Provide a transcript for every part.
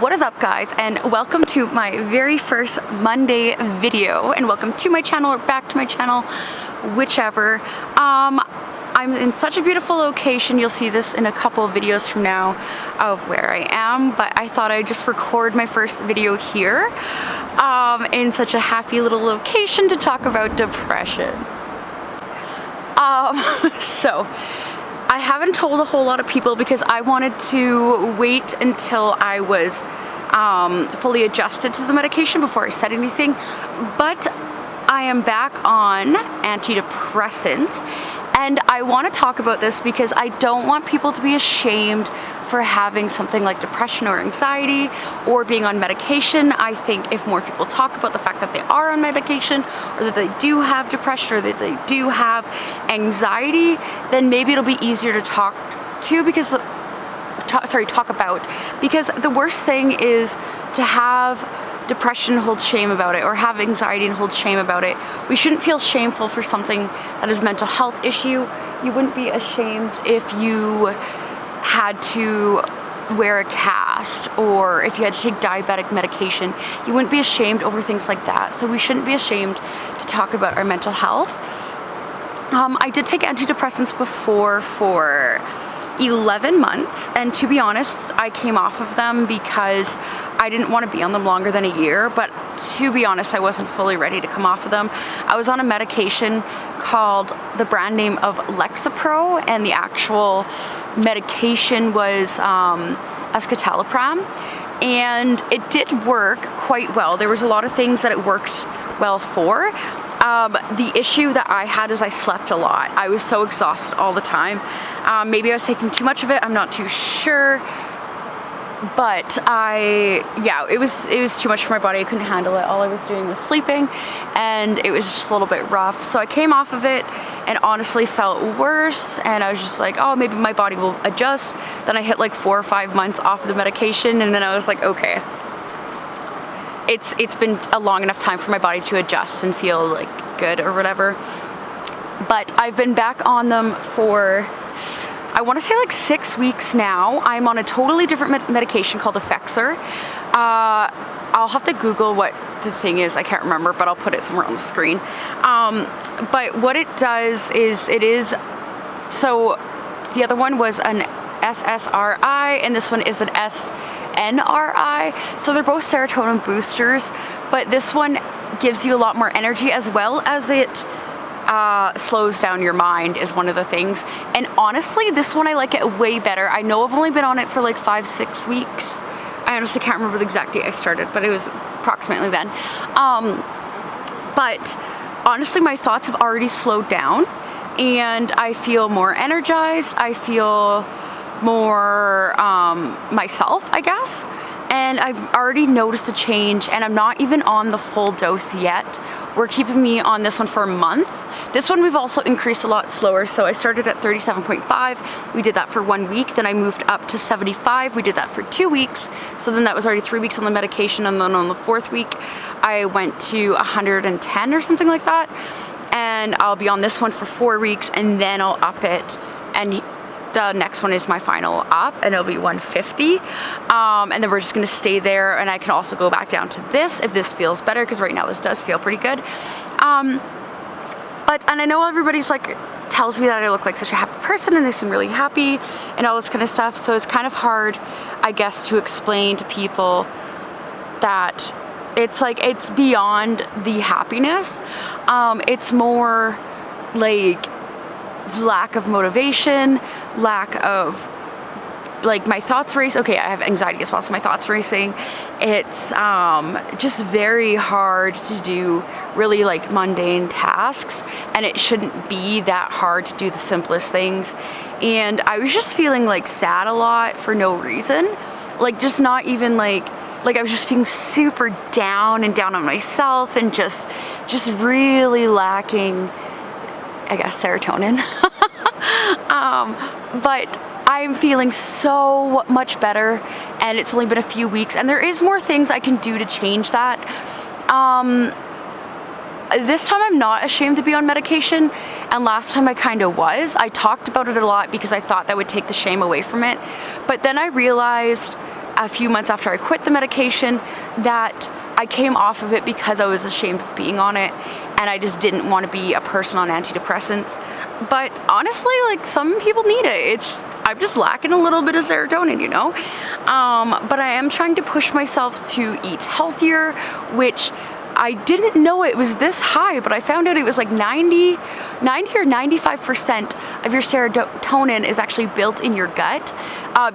What is up, guys, and welcome to my very first Monday video, and welcome to my channel or back to my channel, whichever. I'm in such a beautiful location. You'll see this in a couple of videos from now of where I am, but I thought I'd just record my first video here in such a happy little location to talk about depression. So I haven't told a whole lot of people because I wanted to wait until I was fully adjusted to the medication before I said anything, but I am back on antidepressants, and I want to talk about this because I don't want people to be ashamed for having something like depression or anxiety or being on medication. I think if more people talk about the fact that they are on medication or that they do have depression or that they do have anxiety, then maybe it'll be easier to talk about, because the worst thing is to have depression and hold shame about it, or have anxiety and hold shame about it. We shouldn't feel shameful for something that is a mental health issue. You wouldn't be ashamed if you had to wear a cast or if you had to take diabetic medication. You wouldn't be ashamed over things like that. So we shouldn't be ashamed to talk about our mental health. I did take antidepressants before for 11 months, and to be honest, I came off of them because I didn't want to be on them longer than a year, but to be honest, I wasn't fully ready to come off of them. I was on a medication called the brand name of Lexapro, and the actual medication was escitalopram, and it did work quite well. There was a lot of things that it worked well for. The issue that I had is I slept a lot. I was so exhausted all the time. Maybe I was taking too much of it, I'm not too sure. But it was too much for my body. I couldn't handle it. All I was doing was sleeping, and it was just a little bit rough. So I came off of it and honestly felt worse, and I was just like, oh, maybe my body will adjust. Then I hit like 4 or 5 months off of the medication, and then I was like, okay, it's been a long enough time for my body to adjust and feel like good or whatever. But I've been back on them for, I want to say like 6 weeks now. I'm on a totally different medication called Effexor. I'll have to Google what the thing is. I can't remember, but I'll put it somewhere on the screen. But what it does is so the other one was an SSRI, and this one is an SNRI. So they're both serotonin boosters, but this one gives you a lot more energy, as well as it slows down your mind is one of the things. And honestly, this one I like it way better. I know I've only been on it for like 5-6 weeks. I honestly can't remember the exact date I started, but it was approximately then. But honestly, my thoughts have already slowed down, and I feel more energized. I feel more myself, I guess. And I've already noticed a change, and I'm not even on the full dose yet. We're keeping me on this one for a month. This one we've also increased a lot slower. So I started at 37.5. We did that for 1 week. Then I moved up to 75. We did that for 2 weeks. So then that was already 3 weeks on the medication. And then on the 4th week, I went to 110 or something like that. And I'll be on this one for 4 weeks, and then I'll up it. And the next one is my final up, and it'll be 150. And then we're just gonna stay there, and I can also go back down to this if this feels better, because right now this does feel pretty good. And I know everybody's like, tells me that I look like such a happy person and they seem really happy and all this kind of stuff. So it's kind of hard, I guess, to explain to people that it's like, it's beyond the happiness. It's more like lack of motivation, lack of, like, my thoughts race. Okay, I have anxiety as well, so my thoughts racing. It's just very hard to do really like mundane tasks, and it shouldn't be that hard to do the simplest things. And I was just feeling like sad a lot for no reason, like just not even like I was just feeling super down on myself, and just really lacking, I guess, serotonin. But I'm feeling so much better, and it's only been a few weeks, and there is more things I can do to change that. This time I'm not ashamed to be on medication, and last time I kind of was. I talked about it a lot because I thought that would take the shame away from it, but then I realized a few months after I quit the medication that I came off of it because I was ashamed of being on it, and I just didn't want to be a person on antidepressants. But honestly, like, some people need it. I'm just lacking a little bit of serotonin, you know? But I am trying to push myself to eat healthier, which I didn't know it was this high, but I found out it was like 90 or 95% of your serotonin is actually built in your gut.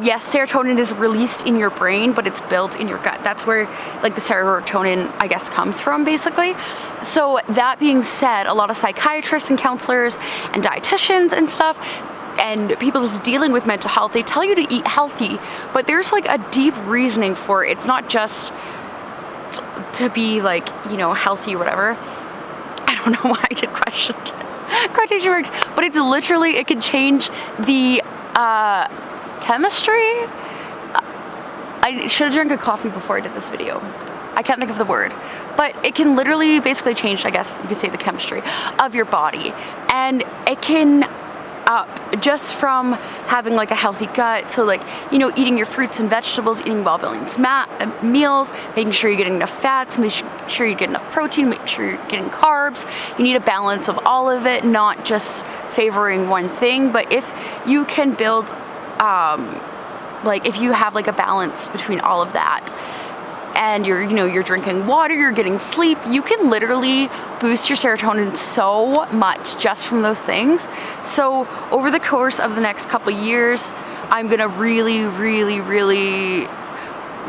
Yes, serotonin is released in your brain, but it's built in your gut. That's where like the serotonin, I guess, comes from, basically. So that being said, a lot of psychiatrists and counselors and dietitians and stuff, and people just dealing with mental health, they tell you to eat healthy, but there's like a deep reasoning for it. It's not just to be like, you know, healthy or whatever. I don't know why I did quotation marks, but it's literally, it can change the chemistry. I should have drank a coffee before I did this video. I can't think of the word, but it can literally basically change, I guess you could say, the chemistry of your body, and it can just from having like a healthy gut. So like, you know, eating your fruits and vegetables, eating well-balanced meals, making sure you're getting enough fats, making sure you get enough protein, make sure you're getting carbs. You need a balance of all of it, not just favoring one thing. But if you can build, like if you have like a balance between all of that, and you're drinking water, you're getting sleep, you can literally boost your serotonin so much just from those things. So over the course of the next couple years, I'm gonna really,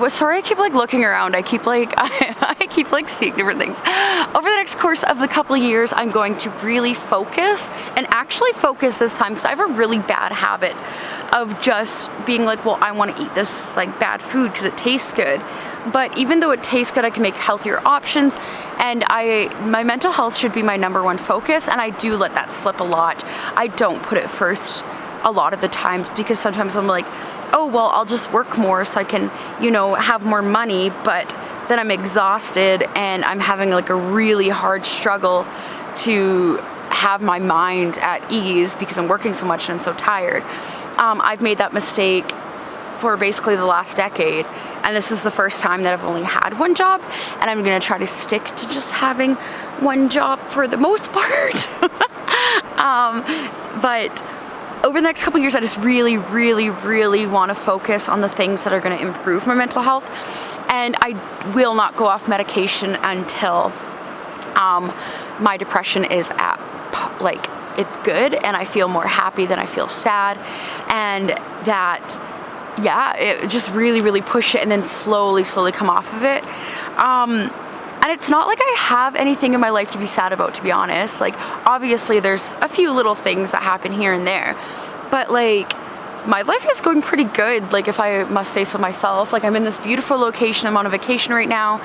sorry, I keep like looking around. I keep like I keep like seeing different things. Over the next course of the couple of years, I'm going to really focus, and actually focus this time, because I have a really bad habit of just being like, well, I want to eat this like bad food because it tastes good. But even though it tastes good, I can make healthier options, and my mental health should be my number one focus, and I do let that slip a lot. I don't put it first a lot of the times, because sometimes I'm like, oh, well, I'll just work more so I can, you know, have more money, but then I'm exhausted and I'm having like a really hard struggle to have my mind at ease because I'm working so much and I'm so tired. I've made that mistake for basically the last decade, and this is the first time that I've only had one job, and I'm gonna try to stick to just having one job for the most part. But over the next couple of years, I just really want to focus on the things that are going to improve my mental health, and I will not go off medication until my depression is at like it's good and I feel more happy than I feel sad, and that, yeah, it just really push it and then slowly come off of it. And it's not like I have anything in my life to be sad about, to be honest. Like, obviously there's a few little things that happen here and there, but like, my life is going pretty good, like, if I must say so myself. Like, I'm in this beautiful location, I'm on a vacation right now.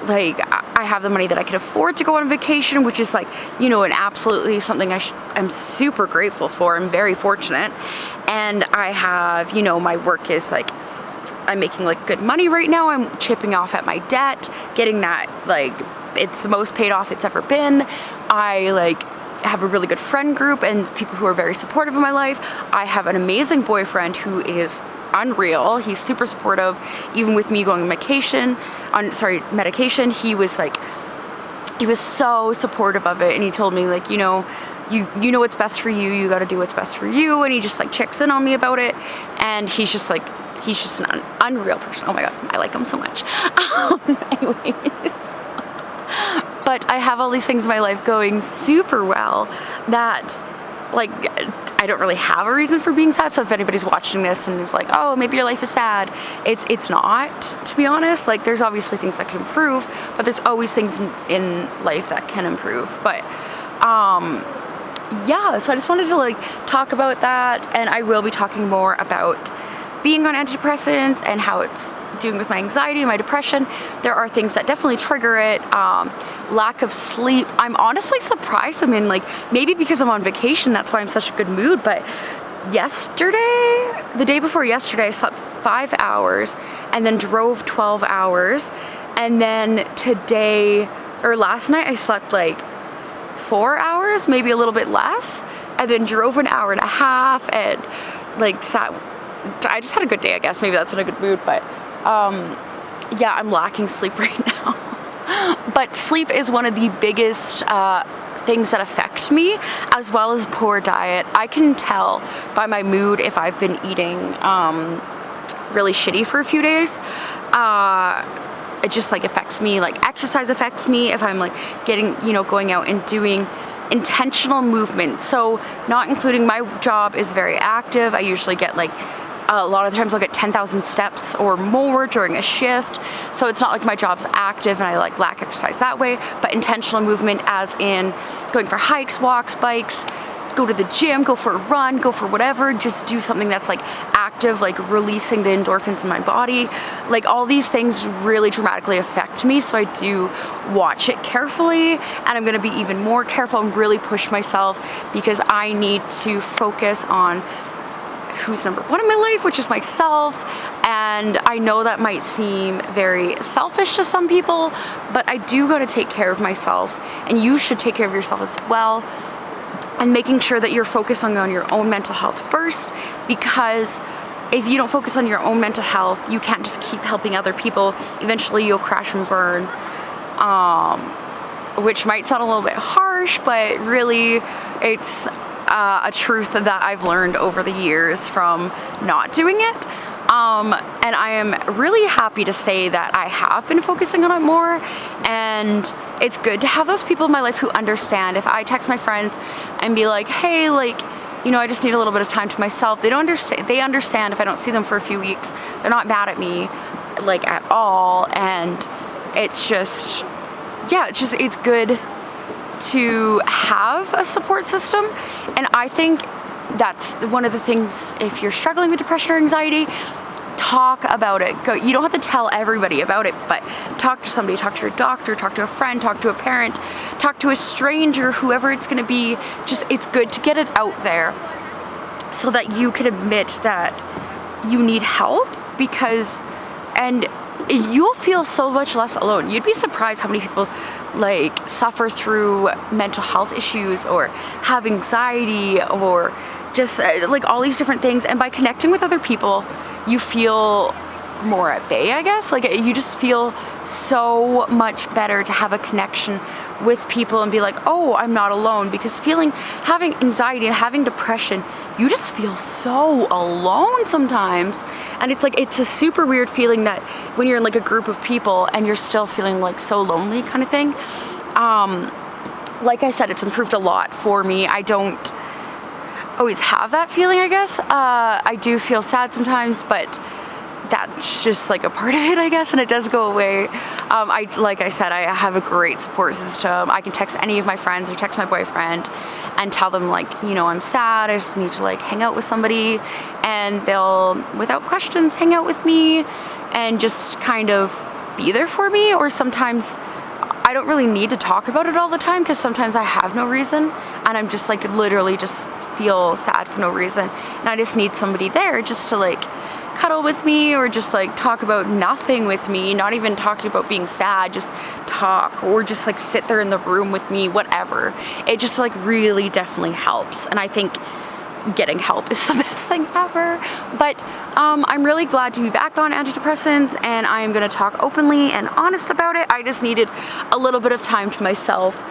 Like, I have the money that I can afford to go on vacation, which is like, you know, an absolutely something I'm super grateful for. I'm very fortunate. And I have, you know, my work is like, I'm making like good money right now. I'm chipping off at my debt, getting that, like, it's the most paid off it's ever been. I like have a really good friend group and people who are very supportive of my life. I have an amazing boyfriend who is unreal. He's super supportive, even with me going on medication. He was so supportive of it, and he told me, like, you know what's best for you. You got to do what's best for you. And he just like checks in on me about it, and he's just an unreal person. Oh my god, I like him so much. Anyways, but I have all these things in my life going super well that, like, I don't really have a reason for being sad. So if anybody's watching this and is like, oh, maybe your life is sad, it's not, to be honest. Like, there's obviously things that can improve, but there's always things in life that can improve. But yeah, so I just wanted to like talk about that, and I will be talking more about being on antidepressants and how it's doing with my anxiety and my depression. There are things that definitely trigger it. Lack of sleep. I'm honestly surprised. I mean, like, maybe because I'm on vacation, that's why I'm such a good mood. But the day before yesterday, I slept 5 hours and then drove 12 hours. And then last night, I slept like 4 hours, maybe a little bit less, and then drove an hour and a half and like I just had a good day, I guess. Maybe that's in a good mood, but Yeah, I'm lacking sleep right now. But sleep is one of the biggest things that affect me, as well as poor diet. I can tell by my mood if I've been eating really shitty for a few days. It just like affects me. Like exercise affects me if I'm like getting, you know, going out and doing intentional movement. So not including, my job is very active. I usually get like, a lot of times I'll get 10,000 steps or more during a shift. So it's not like my job's active and I like lack exercise that way, but intentional movement as in going for hikes, walks, bikes, go to the gym, go for a run, go for whatever, just do something that's like active, like releasing the endorphins in my body. Like all these things really dramatically affect me, so I do watch it carefully, and I'm gonna be even more careful and really push myself, because I need to focus on who's number one in my life, which is myself. And I know that might seem very selfish to some people, but I do gotta take care of myself, and you should take care of yourself as well. And making sure that you're focusing on your own mental health first, because if you don't focus on your own mental health, you can't just keep helping other people. Eventually you'll crash and burn, which might sound a little bit harsh, but really it's a truth that I've learned over the years from not doing it. And I am really happy to say that I have been focusing on it more, and it's good to have those people in my life who understand. If I text my friends and be like, hey, like, you know, I just need a little bit of time to myself, they don't understand. They understand if I don't see them for a few weeks. They're not mad at me, like, at all. And it's just, yeah, it's good to have a support system. And I think that's one of the things, if you're struggling with depression or anxiety, talk about it. You don't have to tell everybody about it, but talk to somebody, talk to your doctor, talk to a friend, talk to a parent, talk to a stranger, whoever it's gonna be. Just, it's good to get it out there so that you can admit that you need help, because, and you'll feel so much less alone. You'd be surprised how many people like suffer through mental health issues or have anxiety or just like all these different things. And by connecting with other people, you feel more at bay, I guess. Like you just feel so much better to have a connection with people and be like, oh, I'm not alone. Because having anxiety and having depression, you just feel so alone sometimes. And it's like, it's a super weird feeling that when you're in like a group of people and you're still feeling like so lonely kind of thing. Like I said, it's improved a lot for me. I don't always have that feeling, I guess. I do feel sad sometimes, but that's just like a part of it, I guess, and it does go away. Like I said, I have a great support system. I can text any of my friends or text my boyfriend and tell them, like, you know, I'm sad, I just need to like hang out with somebody, and they'll, without questions, hang out with me and just kind of be there for me. Or sometimes I don't really need to talk about it all the time, because sometimes I have no reason and I'm just like literally just feel sad for no reason, and I just need somebody there just to like cuddle with me, or just like talk about nothing with me, not even talking about being sad, just talk, or just like sit there in the room with me, whatever. It just like really definitely helps, and I think getting help is the best thing ever. But I'm really glad to be back on antidepressants, and I'm gonna talk openly and honest about it. I just needed a little bit of time to myself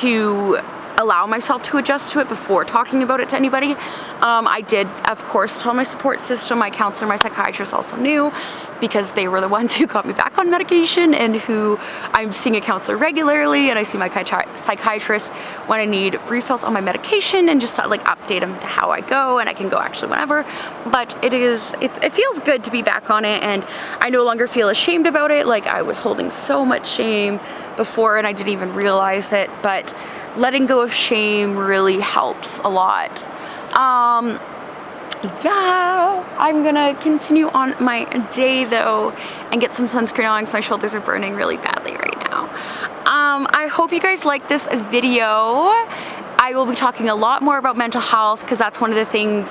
to allow myself to adjust to it before talking about it to anybody. I did, of course, tell my support system. My counselor, my psychiatrist also knew, because they were the ones who got me back on medication, and who I'm seeing a counselor regularly, and I see my psychiatrist when I need refills on my medication, and just like update them to how I go, and I can go actually whenever. But it feels good to be back on it, and I no longer feel ashamed about it. Like I was holding so much shame before and I didn't even realize it, but letting go of shame really helps a lot. Yeah, I'm gonna continue on my day though and get some sunscreen on, because my shoulders are burning really badly right now. I hope you guys like this video. I will be talking a lot more about mental health, because that's one of the things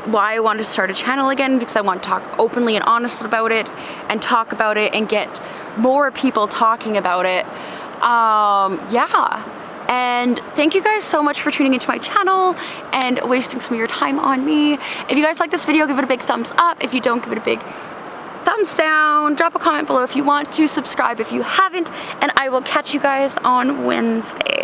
why I wanted to start a channel again, because I want to talk openly and honest about it, and talk about it and get more people talking about it. Yeah. And thank you guys so much for tuning into my channel and wasting some of your time on me. If you guys like this video, give it a big thumbs up. If you don't, give it a big thumbs down, drop a comment below if you want to, subscribe if you haven't, and I will catch you guys on Wednesday.